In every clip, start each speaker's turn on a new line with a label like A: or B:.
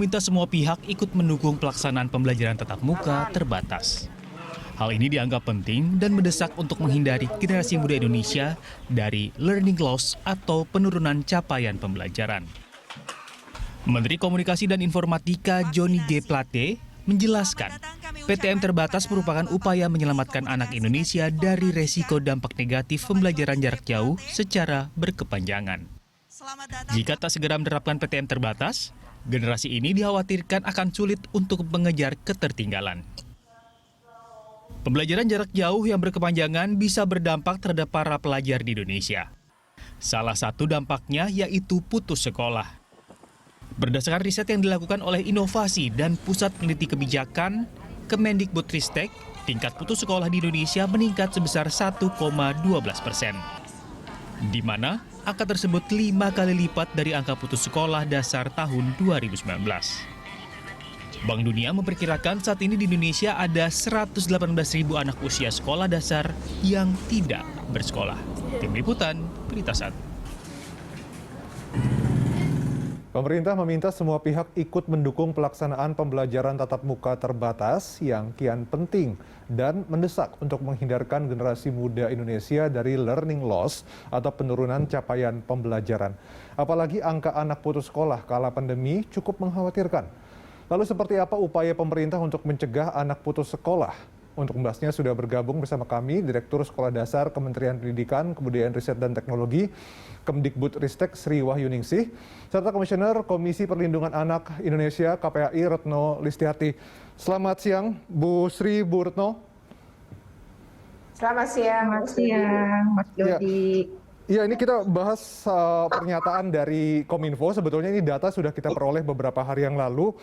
A: meminta semua pihak ikut mendukung pelaksanaan pembelajaran tatap muka terbatas. Hal ini dianggap penting dan mendesak untuk menghindari generasi muda Indonesia dari learning loss atau penurunan capaian pembelajaran. Menteri Komunikasi dan Informatika Johnny G. Plate menjelaskan, PTM terbatas merupakan upaya menyelamatkan anak Indonesia dari resiko dampak negatif pembelajaran jarak jauh secara berkepanjangan. Jika tak segera menerapkan PTM terbatas, generasi ini dikhawatirkan akan sulit untuk mengejar ketertinggalan. Pembelajaran jarak jauh yang berkepanjangan bisa berdampak terhadap para pelajar di Indonesia. Salah satu dampaknya yaitu putus sekolah. Berdasarkan riset yang dilakukan oleh Inovasi dan Pusat Peneliti Kebijakan, Kemendikbudristek, tingkat putus sekolah di Indonesia meningkat sebesar 1,12%. Di mana angka tersebut 5 kali lipat dari angka putus sekolah dasar tahun 2019. Bank Dunia memperkirakan saat ini di Indonesia ada 118.000 anak usia sekolah dasar yang tidak bersekolah. Tim Liputan, Berita 1.
B: Pemerintah meminta semua pihak ikut mendukung pelaksanaan pembelajaran tatap muka terbatas yang kian penting dan mendesak untuk menghindarkan generasi muda Indonesia dari learning loss atau penurunan capaian pembelajaran. Apalagi angka anak putus sekolah kala pandemi cukup mengkhawatirkan. Lalu seperti apa upaya pemerintah untuk mencegah anak putus sekolah? Untuk membahasnya sudah bergabung bersama kami Direktur Sekolah Dasar Kementerian Pendidikan, Kebudayaan Riset dan Teknologi, Kemdikbudristek Sri Wahyuningsih, serta Komisioner Komisi Perlindungan Anak Indonesia KPAI Retno Listiarti. Selamat siang, Bu Sri, Bu Retno.
C: Selamat siang, Mas Dodi.
B: Ya, ini kita bahas pernyataan dari Kominfo. Sebetulnya ini data sudah kita peroleh beberapa hari yang lalu.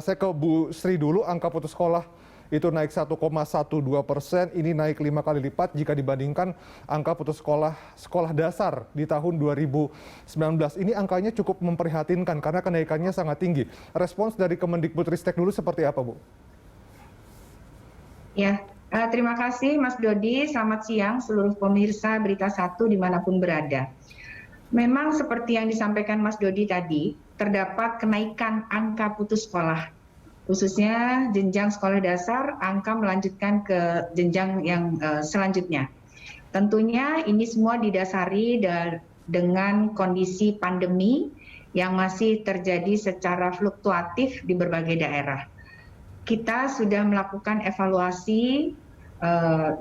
B: Saya ke Bu Sri dulu, angka putus sekolah itu naik 1,12%, ini naik 5 kali lipat jika dibandingkan angka putus sekolah dasar di tahun 2019. Ini angkanya cukup memprihatinkan karena kenaikannya sangat tinggi. Respons dari Kemendikbudristek dulu seperti apa, Bu?
C: Ya, terima kasih Mas Dodi. Selamat siang seluruh pemirsa Berita 1 dimanapun berada. Memang seperti yang disampaikan Mas Dodi tadi, terdapat kenaikan angka putus sekolah. Khususnya jenjang sekolah dasar, angka melanjutkan ke jenjang yang selanjutnya. Tentunya ini semua didasari dengan kondisi pandemi yang masih terjadi secara fluktuatif di berbagai daerah. Kita sudah melakukan evaluasi,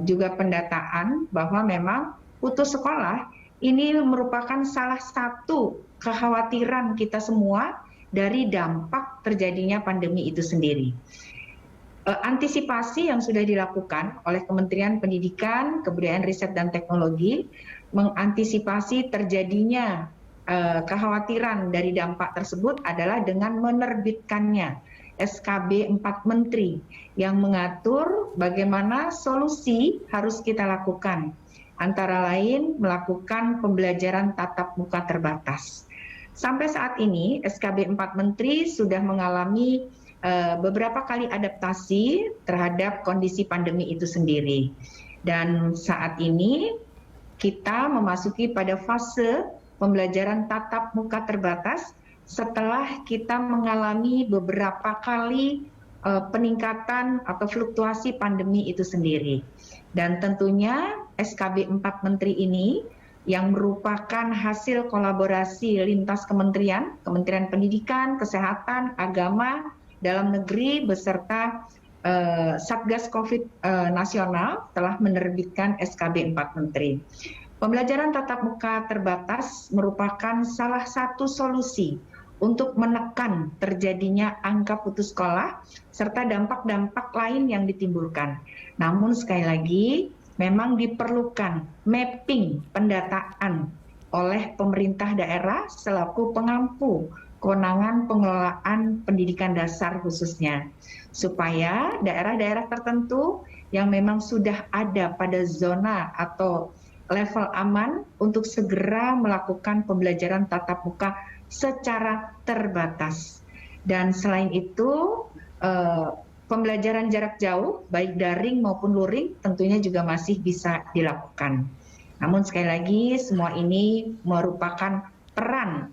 C: juga pendataan bahwa memang putus sekolah ini merupakan salah satu kekhawatiran kita semua dari dampak terjadinya pandemi itu sendiri. Antisipasi yang sudah dilakukan oleh Kementerian Pendidikan, Kebudayaan Riset dan Teknologi mengantisipasi terjadinya kekhawatiran dari dampak tersebut adalah dengan menerbitkannya SKB 4 Menteri yang mengatur bagaimana solusi harus kita lakukan, antara lain melakukan pembelajaran tatap muka terbatas. Sampai saat ini SKB 4 Menteri sudah mengalami beberapa kali adaptasi terhadap kondisi pandemi itu sendiri. Dan saat ini kita memasuki pada fase pembelajaran tatap muka terbatas setelah kita mengalami beberapa kali peningkatan atau fluktuasi pandemi itu sendiri. Dan tentunya SKB 4 Menteri ini yang merupakan hasil kolaborasi lintas kementerian, Kementerian Pendidikan, Kesehatan, Agama, Dalam Negeri, beserta Satgas COVID Nasional telah menerbitkan SKB 4 Menteri. Pembelajaran tatap muka terbatas merupakan salah satu solusi untuk menekan terjadinya angka putus sekolah serta dampak-dampak lain yang ditimbulkan. Namun sekali lagi, memang diperlukan mapping pendataan oleh pemerintah daerah selaku pengampu kewenangan pengelolaan pendidikan dasar khususnya, supaya daerah-daerah tertentu yang memang sudah ada pada zona atau level aman untuk segera melakukan pembelajaran tatap muka secara terbatas. Dan selain itu, pembelajaran jarak jauh, baik daring maupun luring, tentunya juga masih bisa dilakukan. Namun sekali lagi, semua ini merupakan peran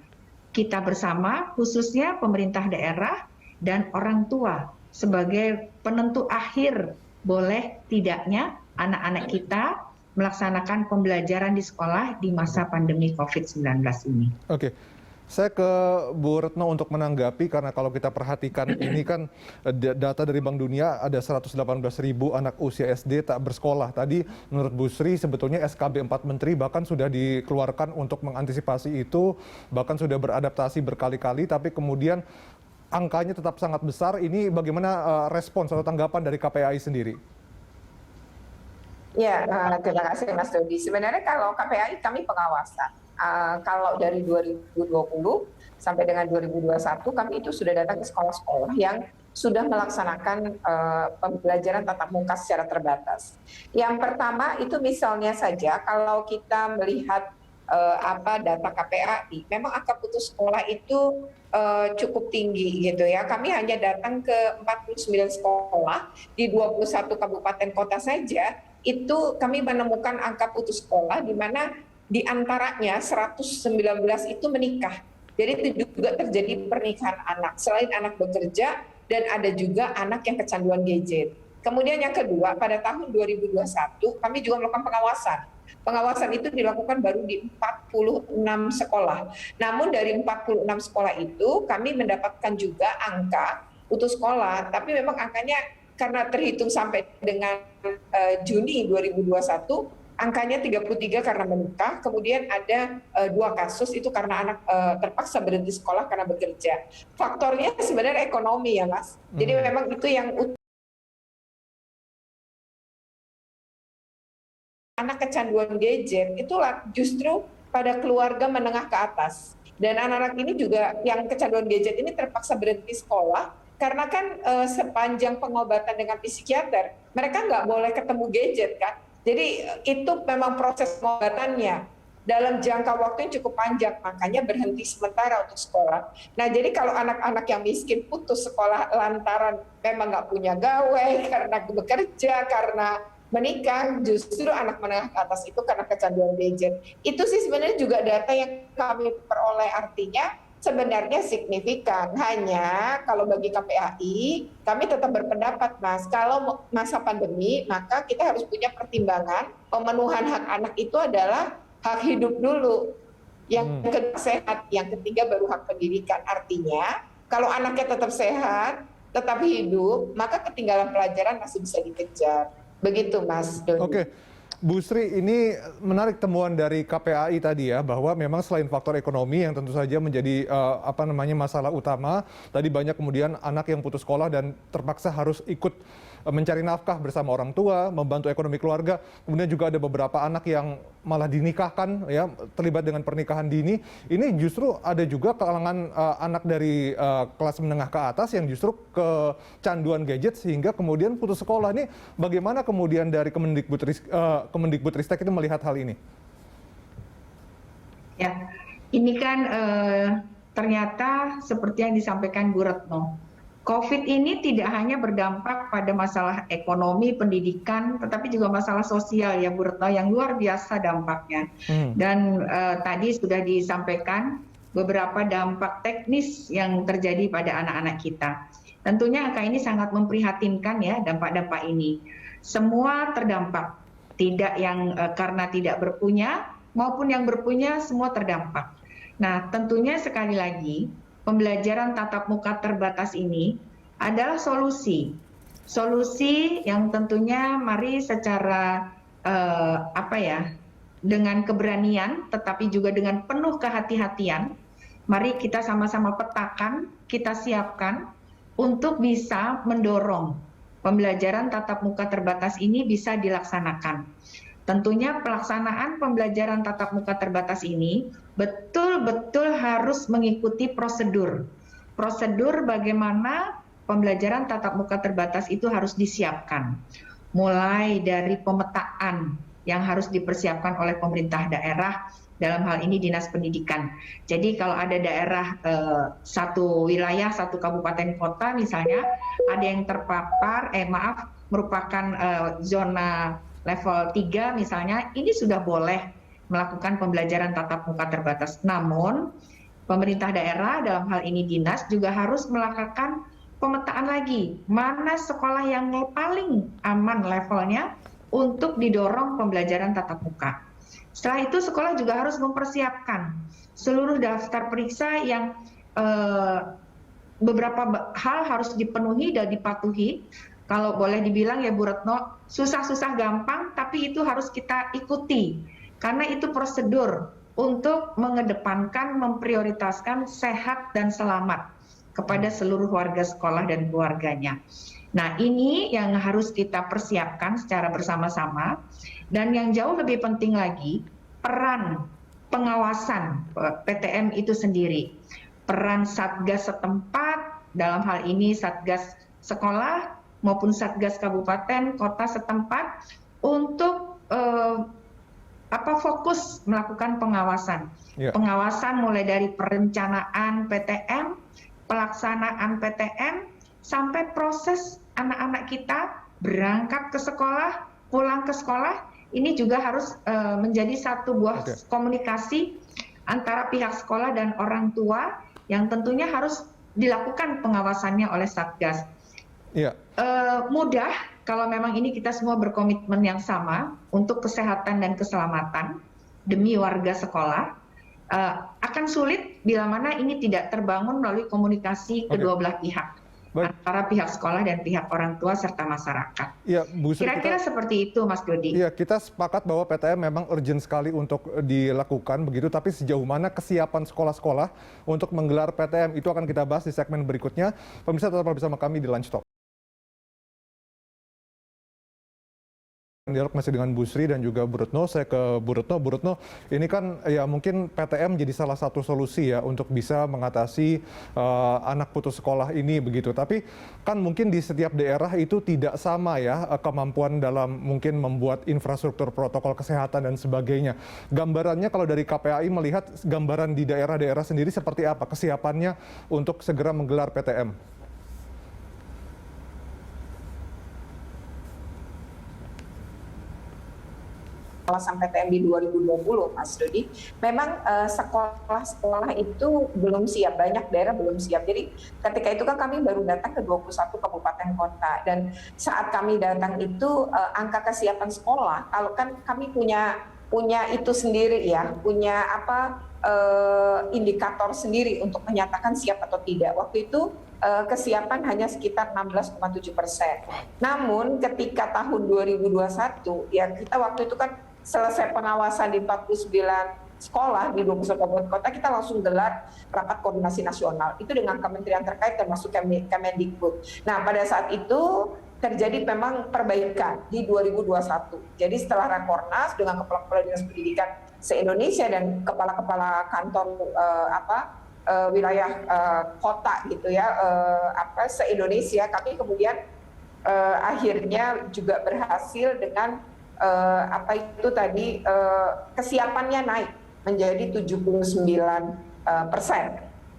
C: kita bersama, khususnya pemerintah daerah, dan orang tua sebagai penentu akhir boleh tidaknya anak-anak kita melaksanakan pembelajaran di sekolah di masa pandemi COVID-19 ini.
B: Oke. Saya ke Bu Retno untuk menanggapi, karena kalau kita perhatikan ini kan data dari Bank Dunia ada 118.000 anak usia SD tak bersekolah. Tadi menurut Bu Sri sebetulnya SKB 4 Menteri bahkan sudah dikeluarkan untuk mengantisipasi itu, bahkan sudah beradaptasi berkali-kali, tapi kemudian angkanya tetap sangat besar. Ini bagaimana respons atau tanggapan dari KPAI sendiri?
D: Ya, terima kasih Mas Dodi. Sebenarnya kalau KPAI kami pengawasan. Kalau dari 2020 sampai dengan 2021 kami itu sudah datang ke sekolah-sekolah yang sudah melaksanakan pembelajaran tatap muka secara terbatas. Yang pertama itu misalnya saja kalau kita melihat data KPAI, memang angka putus sekolah itu cukup tinggi gitu ya. Kami hanya datang ke 49 sekolah di 21 kabupaten kota saja, itu kami menemukan angka putus sekolah di mana di antaranya 119 itu menikah. Jadi itu juga terjadi pernikahan anak. Selain anak bekerja dan ada juga anak yang kecanduan gadget. Kemudian yang kedua, pada tahun 2021 kami juga melakukan pengawasan. Pengawasan itu dilakukan baru di 46 sekolah. Namun dari 46 sekolah itu kami mendapatkan juga angka putus sekolah, tapi memang angkanya karena terhitung sampai dengan Juni 2021, angkanya 33 karena menikah, kemudian ada 2 kasus itu karena anak terpaksa berhenti sekolah karena bekerja. Faktornya sebenarnya ekonomi ya Mas. Jadi memang itu yang anak kecanduan gadget itulah justru pada keluarga menengah ke atas. Dan anak-anak ini juga yang kecanduan gadget ini terpaksa berhenti sekolah karena kan sepanjang pengobatan dengan psikiater, mereka nggak boleh ketemu gadget kan. Jadi itu memang proses pengobatannya dalam jangka waktu yang cukup panjang, makanya berhenti sementara untuk sekolah. Nah jadi kalau anak-anak yang miskin putus sekolah lantaran memang nggak punya gawe, karena bekerja, karena menikah, justru anak menengah ke atas itu karena kecanduan gadget. Itu sih sebenarnya juga data yang kami peroleh, artinya sebenarnya signifikan. Hanya kalau bagi KPAI, kami tetap berpendapat Mas, kalau masa pandemi maka kita harus punya pertimbangan pemenuhan hak anak itu adalah hak hidup dulu. Yang kedua sehat, yang ketiga baru hak pendidikan. Artinya kalau anaknya tetap sehat, tetap hidup, maka ketinggalan pelajaran masih bisa dikejar. Begitu Mas Doni.
B: Oke. Bu Sri, ini menarik temuan dari KPAI tadi ya, bahwa memang selain faktor ekonomi yang tentu saja menjadi masalah utama, tadi banyak kemudian anak yang putus sekolah dan terpaksa harus ikut mencari nafkah bersama orang tua, membantu ekonomi keluarga. Kemudian juga ada beberapa anak yang malah dinikahkan, ya, terlibat dengan pernikahan dini. Ini justru ada juga kalangan anak dari kelas menengah ke atas yang justru kecanduan gadget sehingga kemudian putus sekolah. Ini bagaimana kemudian dari Kemendikbudristek itu melihat hal ini?
C: Ya, ini kan ternyata seperti yang disampaikan Bu Retno. COVID ini tidak hanya berdampak pada masalah ekonomi, pendidikan, tetapi juga masalah sosial ya Bu Retno, yang luar biasa dampaknya. Dan tadi sudah disampaikan beberapa dampak teknis yang terjadi pada anak-anak kita. Tentunya angka ini sangat memprihatinkan ya, dampak-dampak ini. Semua terdampak, tidak yang karena tidak berpunya maupun yang berpunya semua terdampak. Nah tentunya sekali lagi, pembelajaran tatap muka terbatas ini adalah solusi yang tentunya mari secara dengan keberanian tetapi juga dengan penuh kehati-hatian, mari kita sama-sama petakan, kita siapkan untuk bisa mendorong pembelajaran tatap muka terbatas ini bisa dilaksanakan. Tentunya pelaksanaan pembelajaran tatap muka terbatas ini betul-betul harus mengikuti prosedur bagaimana pembelajaran tatap muka terbatas itu harus disiapkan. Mulai dari pemetaan yang harus dipersiapkan oleh pemerintah daerah, dalam hal ini Dinas Pendidikan. Jadi kalau ada daerah satu wilayah, satu kabupaten kota misalnya, ada yang terpapar, merupakan zona level 3 misalnya, ini sudah boleh melakukan pembelajaran tatap muka terbatas. Namun pemerintah daerah dalam hal ini dinas juga harus melakukan lagi mana sekolah yang paling aman levelnya untuk didorong pembelajaran tatap muka. Setelah itu sekolah juga harus mempersiapkan seluruh daftar periksa yang beberapa hal harus dipenuhi dan dipatuhi. Kalau boleh dibilang ya Bu Retno, susah-susah gampang, tapi itu harus kita ikuti. Karena itu prosedur untuk mengedepankan, memprioritaskan sehat dan selamat kepada seluruh warga sekolah dan keluarganya. Nah, ini yang harus kita persiapkan secara bersama-sama. Dan yang jauh lebih penting lagi, peran pengawasan PTM itu sendiri. Peran Satgas setempat, dalam hal ini Satgas sekolah maupun Satgas kabupaten, kota setempat, untuk fokus melakukan pengawasan. Pengawasan mulai dari perencanaan PTM, pelaksanaan PTM, sampai proses anak-anak kita berangkat ke sekolah, pulang ke sekolah. Ini juga harus menjadi satu buah komunikasi antara pihak sekolah dan orang tua yang tentunya harus dilakukan pengawasannya oleh Satgas. Mudah kalau memang ini kita semua berkomitmen yang sama untuk kesehatan dan keselamatan demi warga sekolah. Akan sulit bila mana ini tidak terbangun melalui komunikasi kedua belah pihak. Antara pihak sekolah dan pihak orang tua serta masyarakat. Kira-kira seperti itu, Mas Dodi.
B: Iya, kita sepakat bahwa PTM memang urgent sekali untuk dilakukan begitu, tapi sejauh mana kesiapan sekolah-sekolah untuk menggelar PTM itu akan kita bahas di segmen berikutnya. Pemirsa tetap bersama kami di Lunch Talk. Dialog masih dengan Bu Sri dan juga Bu Retno. Saya ke Bu Retno. Bu Retno, ini kan ya mungkin PTM jadi salah satu solusi ya untuk bisa mengatasi anak putus sekolah ini begitu. Tapi kan mungkin di setiap daerah itu tidak sama ya kemampuan dalam mungkin membuat infrastruktur protokol kesehatan dan sebagainya. Gambarannya kalau dari KPAI melihat gambaran di daerah-daerah sendiri seperti apa kesiapannya untuk segera menggelar PTM?
D: Sampai PTM di 2020, Mas Dodi, memang sekolah-sekolah itu belum siap, banyak daerah belum siap. Jadi ketika itu kan kami baru datang ke 21 kabupaten kota, dan saat kami datang itu angka kesiapan sekolah, kalau kan kami punya itu sendiri ya, punya indikator sendiri untuk menyatakan siap atau tidak. Waktu itu kesiapan hanya sekitar 16,7%. Namun ketika tahun 2021, ya kita waktu itu kan selesai pengawasan di 49 sekolah di 21 kabupaten kota, kita langsung gelar rapat koordinasi nasional. Itu dengan kementerian terkait termasuk Kemendikbud. Nah, pada saat itu terjadi memang perbaikan di 2021. Jadi setelah Rakornas dengan kepala-kepala dinas pendidikan se-Indonesia dan kepala-kepala kantor wilayah kota gitu ya, se-Indonesia, kami kemudian akhirnya juga berhasil dengan kesiapannya naik menjadi 79%.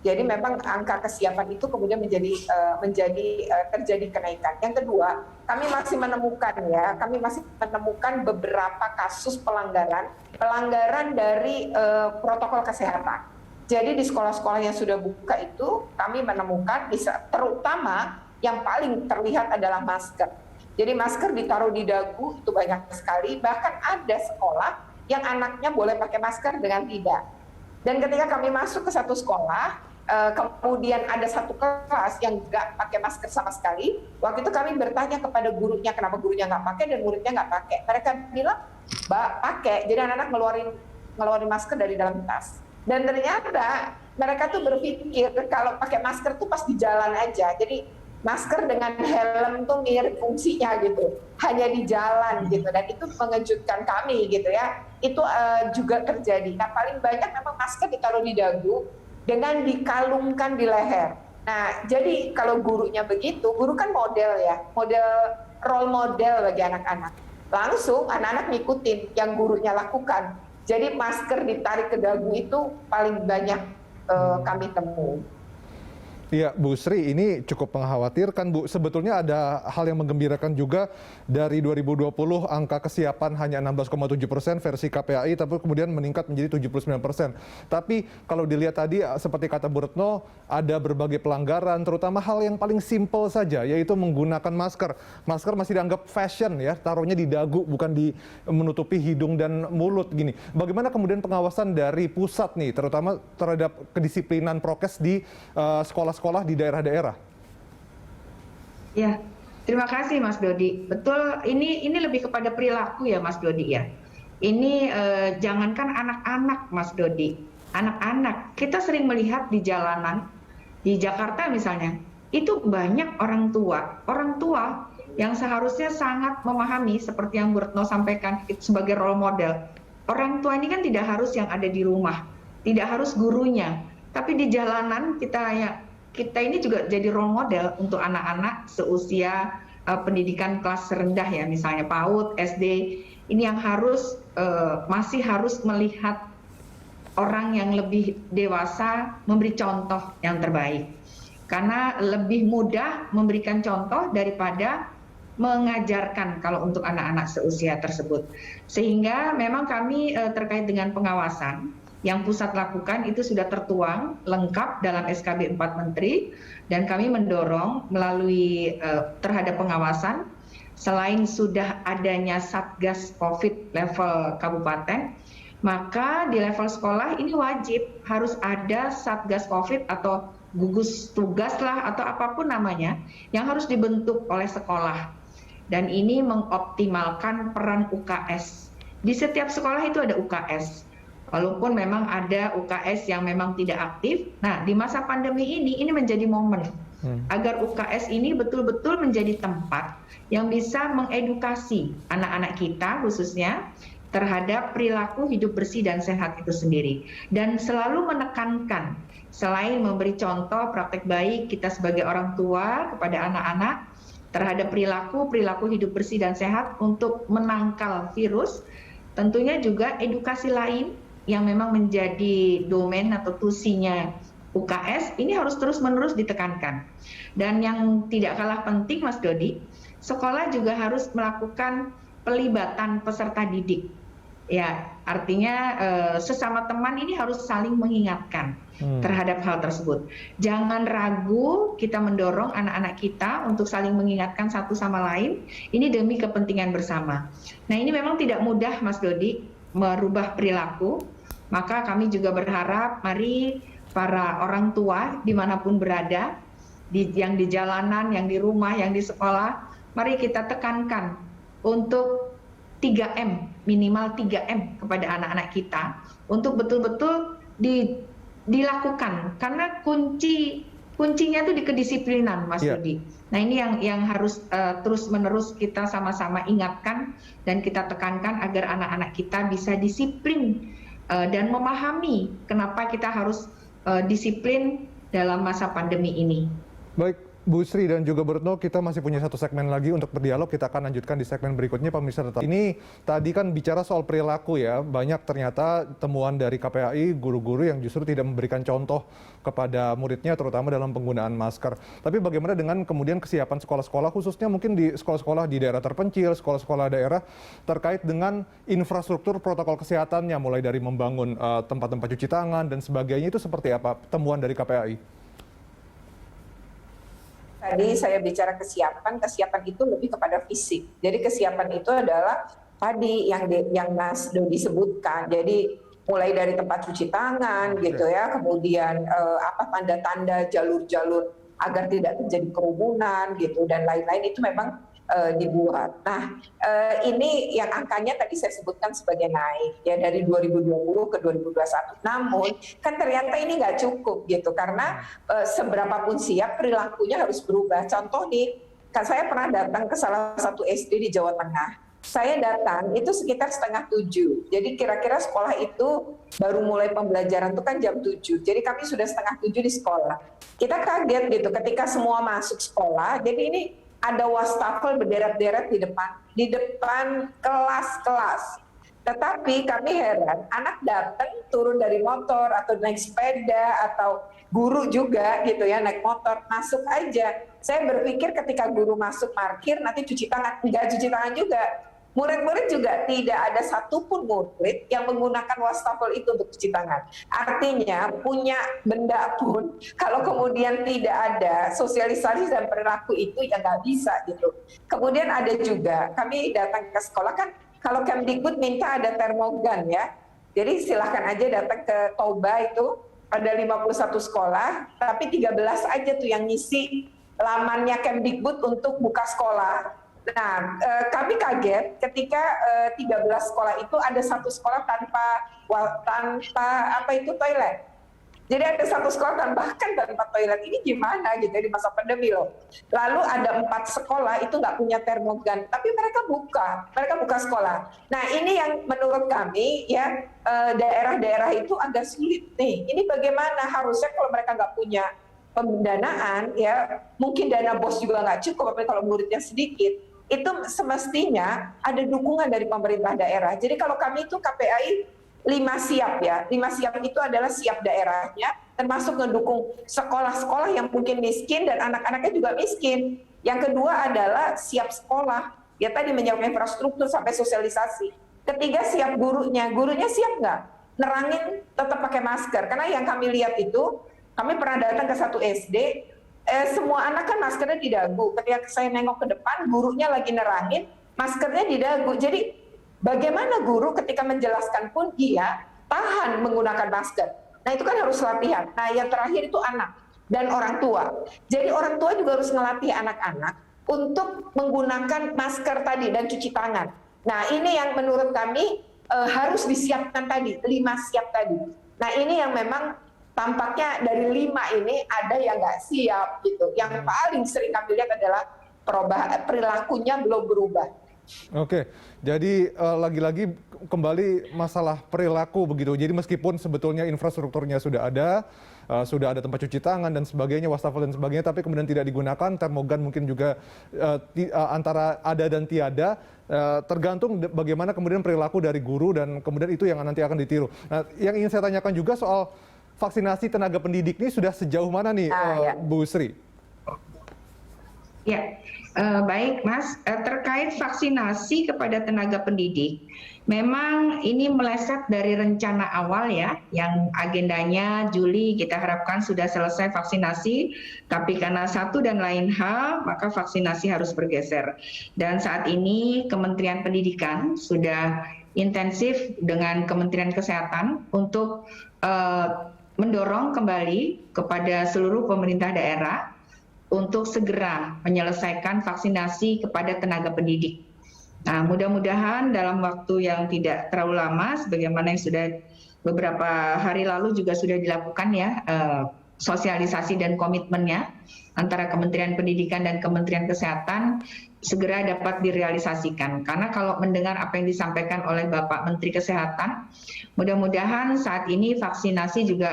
D: Jadi memang angka kesiapan itu kemudian terjadi kenaikan. Yang kedua, kami masih menemukan beberapa kasus pelanggaran dari protokol kesehatan. Jadi di sekolah-sekolah yang sudah buka itu kami menemukan terutama yang paling terlihat adalah masker. Jadi masker ditaruh di dagu itu banyak sekali, bahkan ada sekolah yang anaknya boleh pakai masker dengan tidak. Dan ketika kami masuk ke satu sekolah, kemudian ada satu kelas yang nggak pakai masker sama sekali. Waktu itu kami bertanya kepada gurunya kenapa gurunya nggak pakai dan muridnya nggak pakai. Mereka bilang, "Mbak, pakai." Jadi anak-anak ngeluarin masker dari dalam tas. Dan ternyata mereka tuh berpikir kalau pakai masker tuh pas di jalan aja. Jadi masker dengan helm tuh mirip fungsinya gitu, hanya di jalan gitu, dan itu mengejutkan kami gitu ya. Itu juga terjadi. Nah, paling banyak memang masker ditaruh di dagu dengan dikalungkan di leher. Nah, jadi kalau gurunya begitu, guru kan model ya, role model bagi anak-anak. Langsung anak-anak ngikutin yang gurunya lakukan. Jadi masker ditarik ke dagu itu paling banyak kami temui.
B: Iya, Bu Sri, ini cukup mengkhawatirkan, Bu. Sebetulnya ada hal yang menggembirakan juga dari 2020, angka kesiapan hanya 16,7% versi KPAI, tapi kemudian meningkat menjadi 79%. Tapi kalau dilihat tadi, seperti kata Bu Retno, ada berbagai pelanggaran, terutama hal yang paling simpel saja, yaitu menggunakan masker. Masker masih dianggap fashion ya, taruhnya di dagu, bukan di menutupi hidung dan mulut gini. Bagaimana kemudian pengawasan dari pusat nih, terutama terhadap kedisiplinan prokes di sekolah-sekolah di daerah-daerah?
C: Ya, terima kasih Mas Dodi. Betul, ini lebih kepada perilaku ya Mas Dodi ya. Ini jangankan anak-anak Mas Dodi, anak-anak kita sering melihat di jalanan di Jakarta misalnya, itu banyak orang tua yang seharusnya sangat memahami seperti yang Bu Retno sampaikan sebagai role model. Orang tua ini kan tidak harus yang ada di rumah, tidak harus gurunya, tapi di jalanan kita ini juga jadi role model untuk anak-anak seusia pendidikan kelas rendah ya, misalnya PAUD, SD. Ini yang masih harus melihat orang yang lebih dewasa memberi contoh yang terbaik. Karena lebih mudah memberikan contoh daripada mengajarkan kalau untuk anak-anak seusia tersebut. Sehingga memang kami terkait dengan pengawasan yang pusat lakukan itu sudah tertuang lengkap dalam SKB 4 Menteri, dan kami mendorong melalui terhadap pengawasan, selain sudah adanya Satgas COVID level kabupaten, maka di level sekolah ini wajib harus ada Satgas COVID atau gugus tugas lah atau apapun namanya yang harus dibentuk oleh sekolah, dan ini mengoptimalkan peran UKS. Di setiap sekolah itu ada UKS. Walaupun memang ada UKS yang memang tidak aktif, nah di masa pandemi ini menjadi momen agar UKS ini betul-betul menjadi tempat yang bisa mengedukasi anak-anak kita khususnya terhadap perilaku hidup bersih dan sehat itu sendiri. Dan selalu menekankan, selain memberi contoh praktek baik kita sebagai orang tua kepada anak-anak terhadap perilaku hidup bersih dan sehat untuk menangkal virus, tentunya juga edukasi lain yang memang menjadi domain atau tusinya UKS ini harus terus-menerus ditekankan. Dan yang tidak kalah penting Mas Dodi, sekolah juga harus melakukan pelibatan peserta didik. Ya, artinya sesama teman ini harus saling mengingatkan terhadap hal tersebut. Jangan ragu kita mendorong anak-anak kita untuk saling mengingatkan satu sama lain, ini demi kepentingan bersama. Nah, ini memang tidak mudah Mas Dodi, merubah perilaku, maka kami juga berharap mari para orang tua dimanapun berada, yang di jalanan, yang di rumah, yang di sekolah, mari kita tekankan untuk 3M, minimal 3M kepada anak-anak kita untuk betul-betul dilakukan, karena kuncinya itu di kedisiplinan Mas Yudi. Nah, ini yang harus terus-menerus kita sama-sama ingatkan dan kita tekankan agar anak-anak kita bisa disiplin dan memahami kenapa kita harus disiplin dalam masa pandemi ini.
B: Baik, Bu Sri dan juga Bu Retno, kita masih punya satu segmen lagi untuk berdialog. Kita akan lanjutkan di segmen berikutnya, pemirsa tetap. Ini tadi kan bicara soal perilaku ya. Banyak ternyata temuan dari KPAI, guru-guru yang justru tidak memberikan contoh kepada muridnya, terutama dalam penggunaan masker. Tapi bagaimana dengan kemudian kesiapan sekolah-sekolah, khususnya mungkin di sekolah-sekolah di daerah terpencil, sekolah-sekolah daerah, terkait dengan infrastruktur protokol kesehatannya, mulai dari membangun tempat-tempat cuci tangan dan sebagainya, itu seperti apa temuan dari KPAI?
D: Tadi saya bicara kesiapan itu lebih kepada fisik. Jadi kesiapan itu adalah tadi yang Mas Dodi sebutkan. Jadi mulai dari tempat cuci tangan gitu ya, kemudian tanda-tanda jalur-jalur agar tidak terjadi kerumunan gitu dan lain-lain itu memang dibuat. Nah, ini yang angkanya tadi saya sebutkan sebagai naik ya dari 2020 ke 2021. Namun kan ternyata ini nggak cukup gitu, karena seberapapun siap perilakunya harus berubah. Contoh nih, kan saya pernah datang ke salah satu SD di Jawa Tengah. Saya datang itu sekitar 6:30. Jadi kira-kira sekolah itu baru mulai pembelajaran itu kan jam 7. Jadi kami sudah 6:30 di sekolah. Kita kaget gitu ketika semua masuk sekolah. Jadi ini ada wastafel berderet-deret di depan kelas-kelas. Tetapi kami heran, anak datang turun dari motor atau naik sepeda atau guru juga gitu ya naik motor masuk aja. Saya berpikir ketika guru masuk parkir nanti cuci tangan, enggak cuci tangan juga. Murid-murid juga tidak ada satupun murid yang menggunakan wastafel itu untuk cuci tangan. Artinya punya benda pun kalau kemudian tidak ada sosialisasi dan perilaku itu ya nggak bisa gitu. Kemudian ada juga kami datang ke sekolah kan kalau Kemdikbud minta ada termogan ya. Jadi silahkan aja datang ke Toba itu ada 51 sekolah, tapi 13 aja tuh yang ngisi lamannya Kemdikbud untuk buka sekolah. Nah, kami kaget ketika 13 sekolah itu ada satu sekolah tanpa toilet. Jadi ada satu sekolah bahkan tanpa toilet. Ini gimana gitu di masa pandemi loh. Lalu ada 4 sekolah itu nggak punya termogan, tapi mereka buka sekolah. Nah ini yang menurut kami ya daerah-daerah itu agak sulit nih. Ini bagaimana harusnya kalau mereka nggak punya pendanaan ya mungkin dana BOS juga nggak cukup, apalagi kalau muridnya sedikit. Itu semestinya ada dukungan dari pemerintah daerah. Jadi kalau kami itu KPAI 5 siap ya, 5 siap itu adalah siap daerahnya, termasuk mendukung sekolah-sekolah yang mungkin miskin dan anak-anaknya juga miskin. Yang kedua adalah siap sekolah, ya tadi menyiapkan infrastruktur sampai sosialisasi. Ketiga siap gurunya siap nggak? Nerangin tetap pakai masker, karena yang kami lihat itu, kami pernah datang ke satu SD, semua anak kan maskernya di dagu. Ketika saya nengok ke depan, gurunya lagi nerangin, maskernya di dagu. Jadi bagaimana guru ketika menjelaskan pun dia tahan menggunakan masker. Nah itu kan harus latihan. Nah yang terakhir itu anak dan orang tua. Jadi orang tua juga harus melatih anak-anak untuk menggunakan masker tadi dan cuci tangan. Nah ini yang menurut kami harus disiapkan tadi, 5 siap tadi. Nah ini yang memang tampaknya dari 5 ini ada yang nggak siap gitu. Yang paling sering kami lihat adalah perilakunya belum berubah.
B: Oke, jadi lagi-lagi kembali masalah perilaku begitu. Jadi meskipun sebetulnya infrastrukturnya sudah ada tempat cuci tangan dan sebagainya, wastafel dan sebagainya, tapi kemudian tidak digunakan, termogan mungkin juga antara ada dan tiada, tergantung bagaimana kemudian perilaku dari guru dan kemudian itu yang nanti akan ditiru. Nah, yang ingin saya tanyakan juga soal vaksinasi tenaga pendidik ini sudah sejauh mana nih, Bu Sri?
C: Ya, baik Mas, terkait vaksinasi kepada tenaga pendidik, memang ini meleset dari rencana awal ya, yang agendanya Juli kita harapkan sudah selesai vaksinasi, tapi karena satu dan lain hal, maka vaksinasi harus bergeser. Dan saat ini Kementerian Pendidikan sudah intensif dengan Kementerian Kesehatan untuk mendorong kembali kepada seluruh pemerintah daerah untuk segera menyelesaikan vaksinasi kepada tenaga pendidik. Nah, mudah-mudahan dalam waktu yang tidak terlalu lama, sebagaimana yang sudah beberapa hari lalu juga sudah dilakukan ya, sosialisasi dan komitmennya antara Kementerian Pendidikan dan Kementerian Kesehatan segera dapat direalisasikan. Karena kalau mendengar apa yang disampaikan oleh Bapak Menteri Kesehatan, mudah-mudahan saat ini vaksinasi juga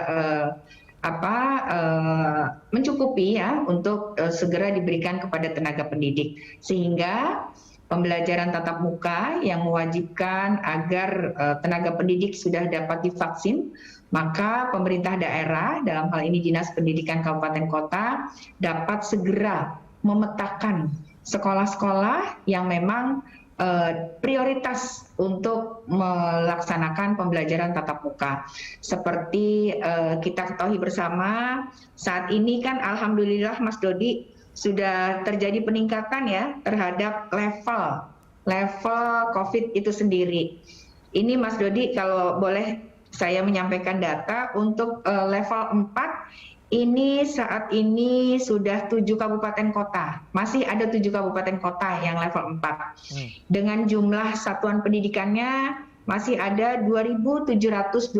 C: mencukupi ya untuk segera diberikan kepada tenaga pendidik, sehingga pembelajaran tatap muka yang mewajibkan agar tenaga pendidik sudah dapat divaksin, maka pemerintah daerah dalam hal ini Dinas Pendidikan Kabupaten Kota dapat segera memetakan sekolah-sekolah yang memang prioritas untuk melaksanakan pembelajaran tatap muka. Seperti kita ketahui bersama, saat ini kan alhamdulillah Mas Dodi sudah terjadi peningkatan ya terhadap level COVID itu sendiri. Ini Mas Dodi kalau boleh saya menyampaikan data untuk level 4 ini saat ini sudah 7 kabupaten kota, masih ada 7 kabupaten kota yang level 4. Dengan jumlah satuan pendidikannya masih ada 2.724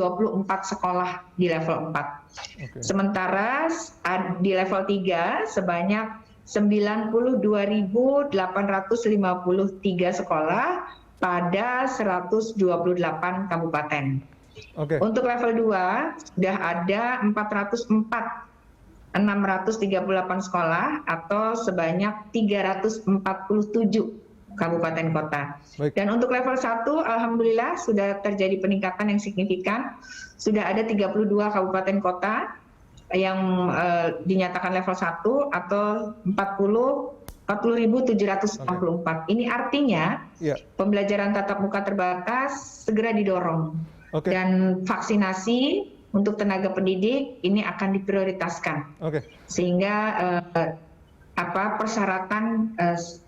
C: sekolah di level 4. Okay. Sementara di level 3 sebanyak 92.853 sekolah pada 128 kabupaten. Okay. Untuk level 2 sudah ada 638 sekolah atau sebanyak 347 kabupaten kota.
B: Baik.
C: Dan untuk level 1, alhamdulillah sudah terjadi peningkatan yang signifikan. Sudah ada 32 kabupaten kota yang dinyatakan level 1 atau 40.764. Ini artinya pembelajaran tatap muka terbatas segera didorong. Dan vaksinasi untuk tenaga pendidik ini akan diprioritaskan. Sehingga persyaratan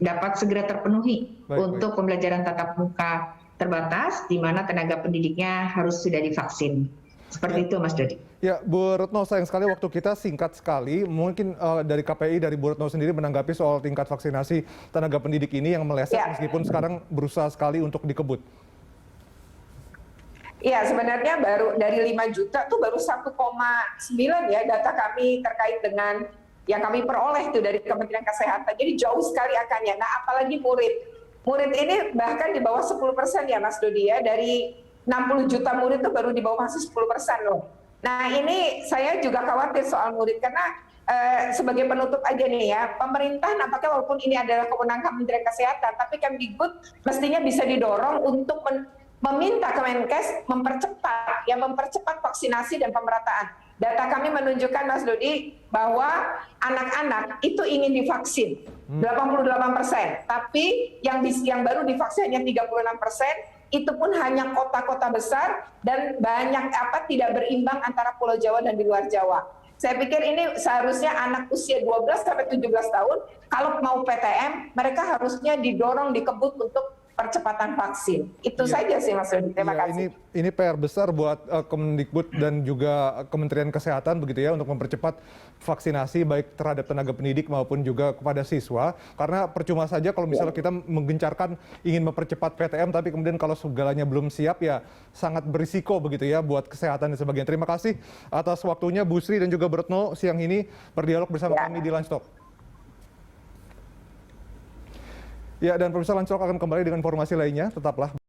C: dapat segera terpenuhi untuk pembelajaran tatap muka terbatas, di mana tenaga pendidiknya harus sudah divaksin. Seperti itu, Mas Dodi.
B: Ya, Bu Retno, sayang sekali waktu kita singkat sekali. Mungkin dari KPI, dari Bu Retno sendiri menanggapi soal tingkat vaksinasi tenaga pendidik ini yang meleset meskipun sekarang berusaha sekali untuk dikebut.
D: Ya, sebenarnya baru dari 5 juta tuh baru 1,9 ya data kami terkait dengan yang kami peroleh itu dari Kementerian Kesehatan. Jadi jauh sekali angkanya. Nah, apalagi murid. Murid ini bahkan di bawah 10% ya, Mas Dodi ya. Dari 60 juta murid itu baru di bawah masih 10% loh. Nah, ini saya juga khawatir soal murid karena sebagai penutup aja nih ya, pemerintah nampaknya walaupun ini adalah kewenangan Kementerian Kesehatan, tapi Kemdikbud mestinya bisa didorong untuk meminta Kemenkes mempercepat vaksinasi dan pemerataan. Data kami menunjukkan, Mas Dodi, bahwa anak-anak itu ingin divaksin 88%, tapi yang baru divaksin hanya 36%. Itu pun hanya kota-kota besar dan banyak tidak berimbang antara Pulau Jawa dan di luar Jawa. Saya pikir ini seharusnya anak usia 12 sampai 17 tahun kalau mau PTM mereka harusnya didorong dikebut untuk percepatan vaksin. Itu saja sih Mas Dodi. Terima kasih.
B: Ini PR besar buat Kemdikbud dan juga Kementerian Kesehatan begitu ya untuk mempercepat vaksinasi baik terhadap tenaga pendidik maupun juga kepada siswa. Karena percuma saja kalau misalnya kita menggencarkan ingin mempercepat PTM tapi kemudian kalau segalanya belum siap ya sangat berisiko begitu ya buat kesehatan dan sebagainya. Terima kasih atas waktunya Bu Sri dan juga Bu Retno siang ini berdialog bersama kami di Lunch Talk. Ya, dan pemirsa Lunch Talk akan kembali dengan informasi lainnya. Tetaplah